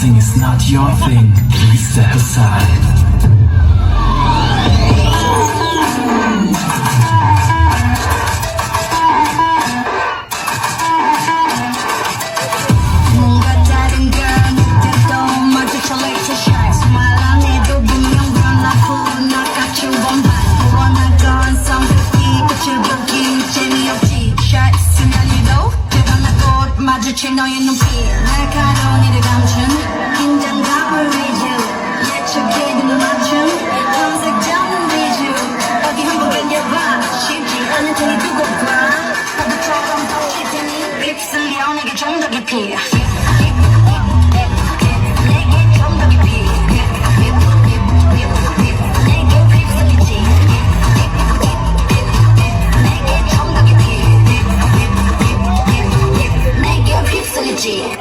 Dancing is not your thing. Please step aside. 뭔가 다른 걸 느껴도 마주쳐 later shine Smile 안 해도 분명 변하고 나같이 원반 원한 건 성격이 끝을 보기 재미없지 Shot 순간이도 대단하고 마주칠 너의 눈빛 날카로운 이를 감춘 긴장감을 위주 예측해 눈을 맞춤 탐색자는 위주 어디 한번 견뎌봐 쉽지 않은 테니 두고 봐 파도처럼 덮칠 테니 휩쓸려 내게 좀 더 깊이 내게 휩쓸리지